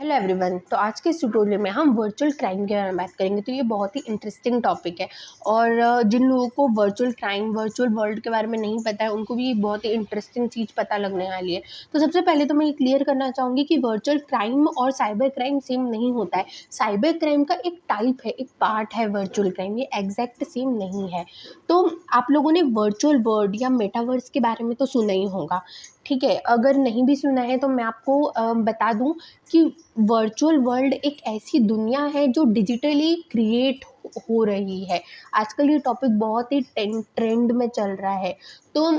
Hello everyone. तो आज के इस ट्यूटोरियल में हम वर्चुअल क्राइम के बारे में बात करेंगे। तो ये बहुत ही इंटरेस्टिंग टॉपिक है और जिन लोगों को वर्चुअल क्राइम वर्चुअल वर्ल्ड के बारे में नहीं पता है उनको भी ये बहुत ही इंटरेस्टिंग चीज़ पता लगने वाली है। तो सबसे पहले तो मैं ये क्लियर करना चाहूँगी कि वर्चुअल क्राइम और साइबर क्राइम सेम नहीं होता है। साइबर क्राइम का एक टाइप है, एक पार्ट है वर्चुअल क्राइम, ये एग्जैक्ट सेम नहीं है। तो आप लोगों ने वर्चुअल वर्ल्ड या मेटावर्स के बारे में तो सुना ही होगा, ठीक है। अगर नहीं भी सुना है तो मैं आपको बता दूं कि वर्चुअल वर्ल्ड एक ऐसी दुनिया है जो डिजिटली क्रिएट हो रही है। आजकल ये टॉपिक बहुत ही ट्रेंड में चल रहा है। तो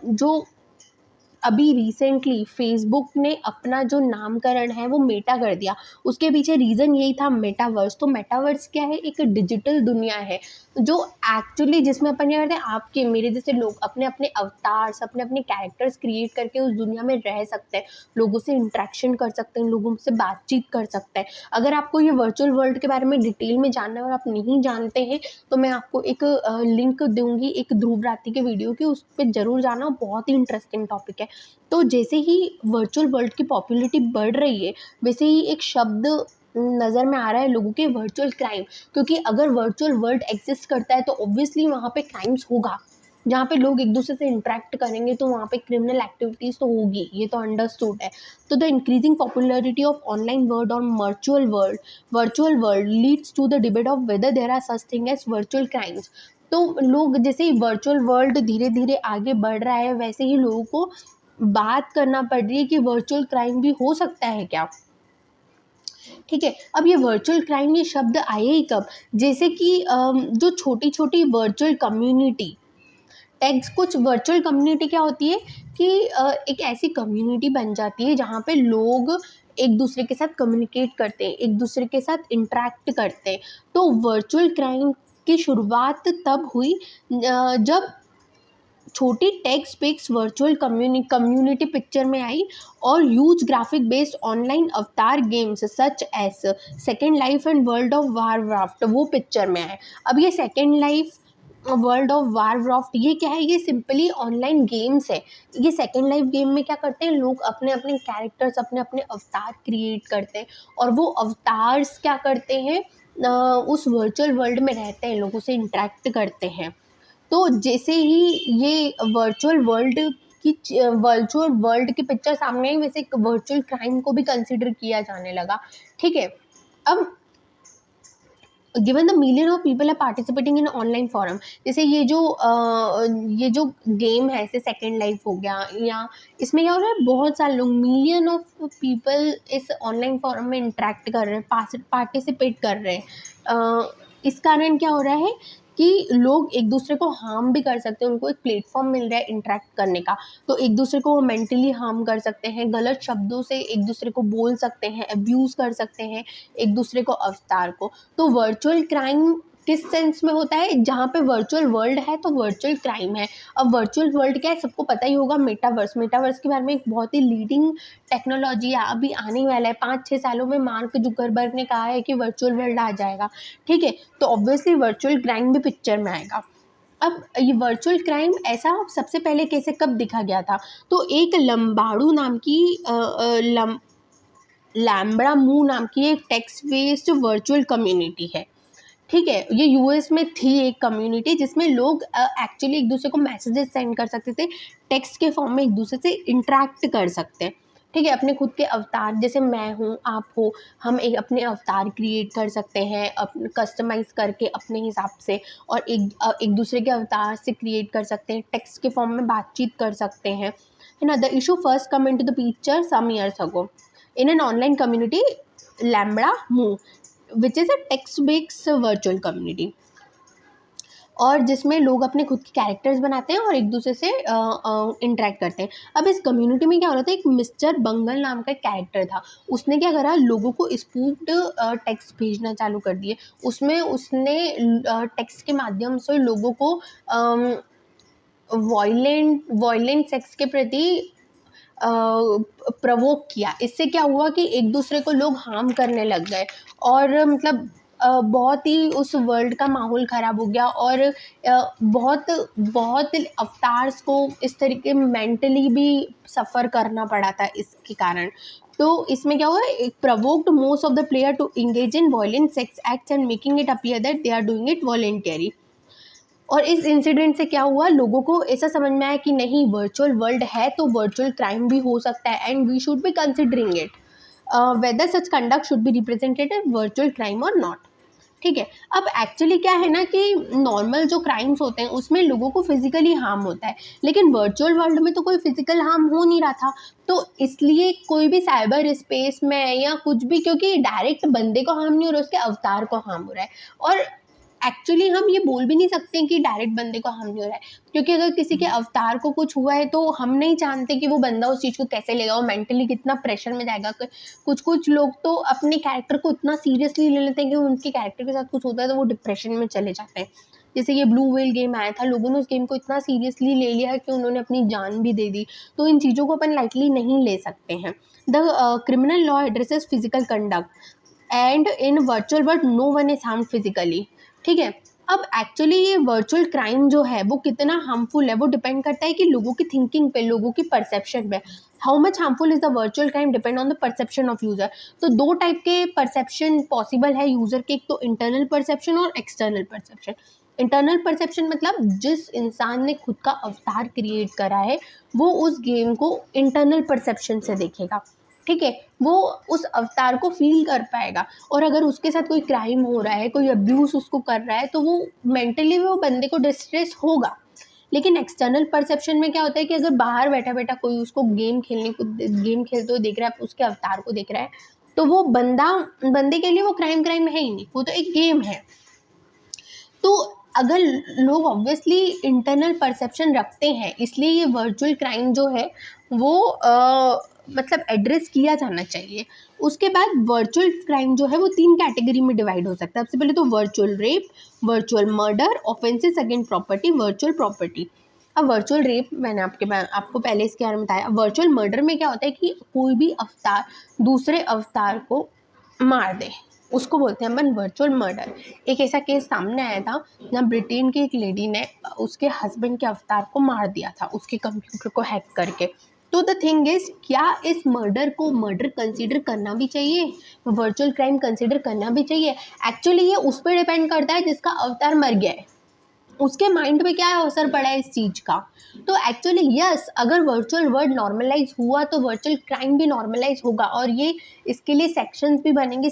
जो अभी रिसेंटली फेसबुक ने अपना जो नामकरण है वो मेटा कर दिया, उसके पीछे रीज़न यही था मेटावर्स। तो मेटावर्स क्या है? एक डिजिटल दुनिया है जो एक्चुअली जिसमें अपन क्या करते हैं, आपके मेरे जैसे लोग अपने अपने अवतार्स अपने अपने कैरेक्टर्स क्रिएट करके उस दुनिया में रह सकते हैं, लोगों से इंट्रैक्शन कर सकते हैं, लोगों से बातचीत कर सकते हैं। अगर आपको ये वर्चुअल वर्ल्ड के बारे में डिटेल में जानना है और आप नहीं जानते हैं तो मैं आपको एक लिंक दूंगी एक ध्रुव राठी के वीडियो की, उस पर जरूर जाना, बहुत ही इंटरेस्टिंग टॉपिक है। तो जैसे ही वर्चुअल वर्ल्ड की पॉपुलैरिटी बढ़ रही है वैसे ही एक शब्द नज़र में आ रहा है लोगों के, वर्चुअल क्राइम। क्योंकि अगर वर्चुअल वर्ल्ड एग्जिस्ट करता है तो ऑब्वियसली वहाँ पे क्राइम्स होगा। जहाँ पे लोग एक दूसरे से इंटरेक्ट करेंगे तो वहाँ पे क्रिमिनल एक्टिविटीज़ तो होगी, ये तो अंडरस्टूड है। तो the increasing popularity of online world और virtual world leads to the debate of whether there are such thing as virtual crimes. तो लोग जैसे ही वर्चुअल वर्ल्ड धीरे धीरे आगे बढ़ रहा है वैसे ही लोगों को बात करना पड़ रही है कि वर्चुअल क्राइम भी हो सकता है क्या, ठीक है। अब ये वर्चुअल क्राइम ये शब्द आए ही कब? जैसे कि जो छोटी छोटी वर्चुअल कम्युनिटी टैग्स, कुछ वर्चुअल कम्युनिटी क्या होती है कि एक ऐसी कम्युनिटी बन जाती है जहाँ पे लोग एक दूसरे के साथ कम्युनिकेट करते हैं, एक दूसरे के साथ इंटरेक्ट करते हैं। तो वर्चुअल क्राइम की शुरुआत तब हुई जब छोटी text picks virtual community picture में आई और huge graphic based online avatar games such as Second Life and World of Warcraft वो पिक्चर में आए। अब ये Second Life World of Warcraft ये क्या है? ये सिंपली ऑनलाइन गेम्स है। ये सेकेंड लाइफ गेम में क्या करते हैं लोग, अपने अपने कैरेक्टर्स अपने अपने अवतार क्रिएट करते हैं और वो अवतार्स क्या करते हैं, उस वर्चुअल वर्ल्ड में रहते हैं, लोगों से इंटरेक्ट करते हैं। तो जैसे ही ये वर्चुअल वर्ल्ड की पिक्चर सामने आई वैसे वर्चुअल क्राइम को भी कंसिडर किया जाने लगा, ठीक है। अब given the million of people are participating in online forum, जैसे ये जो गेम है जैसे सेकेंड लाइफ हो गया, या इसमें क्या हो रहा है, बहुत सारे लोग मिलियन ऑफ पीपल इस ऑनलाइन फोरम में इंटरेक्ट कर रहे हैं, पार्टिसिपेट कर रहे हैं। इस कारण क्या हो रहा है कि लोग एक दूसरे को हार्म भी कर सकते हैं, उनको एक प्लेटफॉर्म मिल रहा है इंटरेक्ट करने का। तो एक दूसरे को वो मेंटली हार्म कर सकते हैं, गलत शब्दों से एक दूसरे को बोल सकते हैं, अब्यूज़ कर सकते हैं एक दूसरे को, अवतार को। तो वर्चुअल क्राइम किस सेंस में होता है? जहाँ पे वर्चुअल वर्ल्ड है तो वर्चुअल क्राइम है। अब वर्चुअल वर्ल्ड क्या है सबको पता ही होगा, मेटावर्स के बारे में एक बहुत ही लीडिंग टेक्नोलॉजी है, अभी आने वाला है 5-6 सालों में। मार्क जुकरबर्ग ने कहा है कि वर्चुअल वर्ल्ड आ जाएगा, ठीक है। तो ऑब्वियसली वर्चुअल क्राइम भी पिक्चर में आएगा। अब ये वर्चुअल क्राइम ऐसा सबसे पहले कैसे कब दिखा गया था? तो एक लंबाड़ू नाम की लैम्ब्डा मू नाम की एक टेक्स्ट बेस्ड वर्चुअल कम्युनिटी है, ठीक है। ये यूएस में थी एक कम्युनिटी जिसमें लोग एक्चुअली एक दूसरे को मैसेजेस सेंड कर सकते थे, टेक्स्ट के फॉर्म में एक दूसरे से इंटरेक्ट कर सकते हैं, ठीक है। अपने खुद के अवतार, जैसे मैं हूँ आप हो, हम एक अपने अवतार क्रिएट कर सकते हैं कस्टमाइज करके अपने हिसाब से, और एक दूसरे के अवतार से क्रिएट कर सकते हैं, टेक्स्ट के फॉर्म में बातचीत कर सकते हैं, है ना। The issue first come into the picture some years ago in an online community LambdaMOO which is a text based virtual community, और जिसमें लोग अपने खुद के कैरेक्टर्स बनाते हैं और एक दूसरे से इंटरेक्ट करते हैं। अब इस कम्युनिटी में क्या हो रहा था, एक मिस्टर बंगल नाम का एक कैरेक्टर था, उसने क्या करा, लोगों को स्पूफ्ड टेक्स्ट भेजना चालू कर दिए। उसमें उसने टेक्स्ट के माध्यम से लोगों को वॉयलेंट सेक्स के प्रति प्रवोक किया। इससे क्या हुआ कि एक दूसरे को लोग हार्म करने लग गए और मतलब बहुत ही उस वर्ल्ड का माहौल ख़राब हो गया और बहुत बहुत अवतार्स को इस तरीके मेंटली भी सफ़र करना पड़ा था इसके कारण। तो इसमें क्या हुआ, एक provoked most of the player to engage in violent sex acts and making it appear that they are doing it voluntary. और इस इंसिडेंट से क्या हुआ, लोगों को ऐसा समझ में आया कि नहीं, वर्चुअल वर्ल्ड है तो वर्चुअल क्राइम भी हो सकता है and we should be considering it whether such conduct should be represented as virtual crime और नॉट। ठीक है। अब एक्चुअली क्या है ना कि नॉर्मल जो क्राइम्स होते हैं उसमें लोगों को फिजिकली हार्म होता है, लेकिन वर्चुअल वर्ल्ड में तो कोई फिजिकल हार्म हो नहीं रहा था। तो इसलिए कोई भी साइबर स्पेस में या कुछ भी, क्योंकि डायरेक्ट बंदे को हार्म नहीं हो रहा, उसके अवतार को हार्म हो रहा है। और एक्चुअली हम ये बोल भी नहीं सकते कि डायरेक्ट बंदे को हार्म नहीं हो रहा है, क्योंकि अगर किसी के अवतार को कुछ हुआ है तो हम नहीं जानते कि वो बंदा उस चीज़ को कैसे लेगा, वो मेंटली कितना प्रेशर में जाएगा। कुछ कुछ लोग तो अपने कैरेक्टर को इतना सीरियसली ले लेते हैं कि उनके कैरेक्टर के साथ कुछ होता है तो वो डिप्रेशन में चले जाते हैं। जैसे ये ब्लू व्हेल गेम आया था, लोगों ने उस गेम को इतना सीरियसली ले लिया है कि उन्होंने अपनी जान भी दे दी। तो इन चीज़ों को अपन लाइटली नहीं ले सकते हैं। The criminal law addresses physical conduct and in virtual world no one is harm physically. ठीक है। अब एक्चुअली ये वर्चुअल क्राइम जो है वो कितना हार्मफुल है वो डिपेंड करता है कि लोगों की थिंकिंग पे, लोगों की परसेप्शन पे। How much harmful is the virtual crime depend on the perception of user. तो दो टाइप के परसेप्शन पॉसिबल है यूजर के, एक तो इंटरनल परसेप्शन और एक्सटर्नल परसेप्शन। इंटरनल परसेप्शन मतलब जिस इंसान ने खुद का अवतार क्रिएट करा है वो उस गेम को इंटरनल परसेप्शन से देखेगा। ठीक है। वो उस अवतार को फील कर पाएगा, और अगर उसके साथ कोई क्राइम हो रहा है, कोई अब्यूज़ उसको कर रहा है, तो वो मेंटली वो बंदे को डिस्ट्रेस होगा। लेकिन एक्सटर्नल परसेप्शन में क्या होता है कि अगर बाहर बैठा बैठा कोई उसको गेम खेलते हुए देख रहा है, उसके अवतार को देख रहा है, तो वो बंदे के लिए वो क्राइम है ही नहीं, वो तो एक गेम है। तो अगर लोग ऑब्वियसली इंटरनल परसेप्शन रखते हैं, इसलिए ये वर्चुअल क्राइम जो है वो मतलब एड्रेस किया जाना चाहिए। उसके बाद वर्चुअल क्राइम जो है वो 3 कैटेगरी में डिवाइड हो सकता है। सबसे पहले तो virtual rape, virtual murder, offences against property, virtual property. अब वर्चुअल रेप मैंने आपको पहले इसके बारे में बताया। वर्चुअल मर्डर में क्या होता है कि कोई भी अवतार दूसरे अवतार को मार दे, उसको बोलते हैं अपन वर्चुअल मर्डर। एक ऐसा केस सामने आया था जहाँ ब्रिटेन की एक लेडी ने उसके हस्बैंड के अवतार को मार दिया था, उसके कंप्यूटर को हैक करके। तो द थिंग इज, क्या इस मर्डर को मर्डर कंसीडर करना भी चाहिए, वर्चुअल क्राइम कंसीडर करना भी चाहिए? एक्चुअली ये उस पर डिपेंड करता है जिसका अवतार मर गया है, उसके माइंड पे क्या असर पड़ा है इस चीज़ का। तो एक्चुअली यस, अगर वर्चुअल वर्ल्ड नॉर्मलाइज हुआ तो वर्चुअल क्राइम भी नॉर्मलाइज होगा, और ये इसके लिए सेक्शंस भी बनेंगे,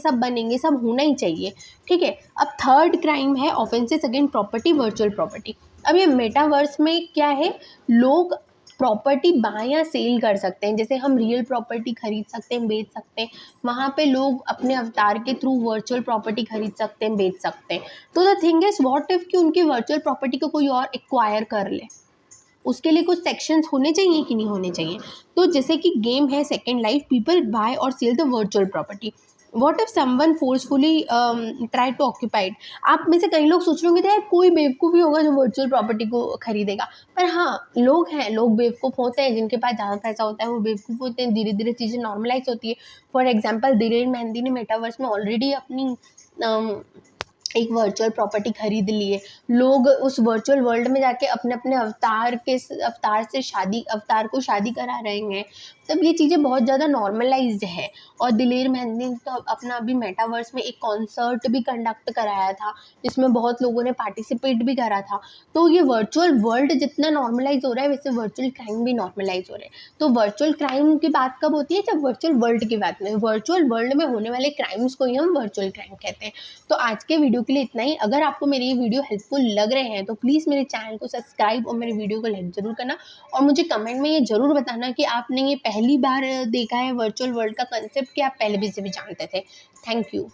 सब होना ही चाहिए। ठीक है। अब थर्ड क्राइम है offences against property, virtual property. अब ये मेटावर्स में क्या है, लोग प्रॉपर्टी बाय या सेल कर सकते हैं। जैसे हम रियल प्रॉपर्टी खरीद सकते हैं, बेच सकते हैं, वहाँ पे लोग अपने अवतार के थ्रू वर्चुअल प्रॉपर्टी खरीद सकते हैं, बेच सकते हैं। तो the thing is, what if कि उनकी वर्चुअल प्रॉपर्टी को कोई और एक्वायर कर ले, उसके लिए कुछ सेक्शंस होने चाहिए कि नहीं होने चाहिए? तो जैसे कि गेम है सेकेंड लाइफ, पीपल बाय और sell the virtual property. What if someone forcefully try to occupied. आप में से कई लोग सोच रहे होंगे यार कोई बेवकूफ़ ही होगा जो वर्चुअल प्रॉपर्टी को खरीदेगा, पर हाँ, लोग हैं, लोग बेवकूफ़ होते हैं, जिनके पास ज़्यादा पैसा होता है वो बेवकूफ़ होते हैं। धीरे धीरे चीज़ें नॉर्मलाइज होती है। फॉर एग्जाम्पल, धीरेन मेहंदी ने मेटावर्स में ऑलरेडी अपनी एक वर्चुअल प्रॉपर्टी खरीद ली है। लोग उस वर्चुअल वर्ल्ड में जाके अपने अपने अवतार को शादी करा रहे हैं। तब ये चीज़ें बहुत ज़्यादा नॉर्मलाइज्ड है। और दिलेर मेहंदी ने तो अपना अभी मेटावर्स में एक कॉन्सर्ट भी कंडक्ट कराया था, जिसमें बहुत लोगों ने पार्टिसिपेट भी करा था। तो ये वर्चुअल वर्ल्ड जितना नॉर्मलाइज हो रहा है, वैसे वर्चुअल क्राइम भी नॉर्मलाइज हो रहे हैं। तो वर्चुअल क्राइम की बात कब होती है? जब वर्चुअल वर्ल्ड की बात में, वर्चुअल वर्ल्ड में होने वाले क्राइम्स को ही हम वर्चुअल क्राइम कहते हैं। तो आज के वीडियो के लिए इतना ही। अगर आपको मेरे ये वीडियो हेल्पफुल लग रहे हैं तो प्लीज़ मेरे चैनल को सब्सक्राइब और मेरे वीडियो को लाइक ज़रूर करना, और मुझे कमेंट में ये ज़रूर बताना कि आपने ये पहली बार देखा है वर्चुअल वर्ल्ड का कंसेप्ट, कि आप पहले भी इसे भी जानते थे। Thank you.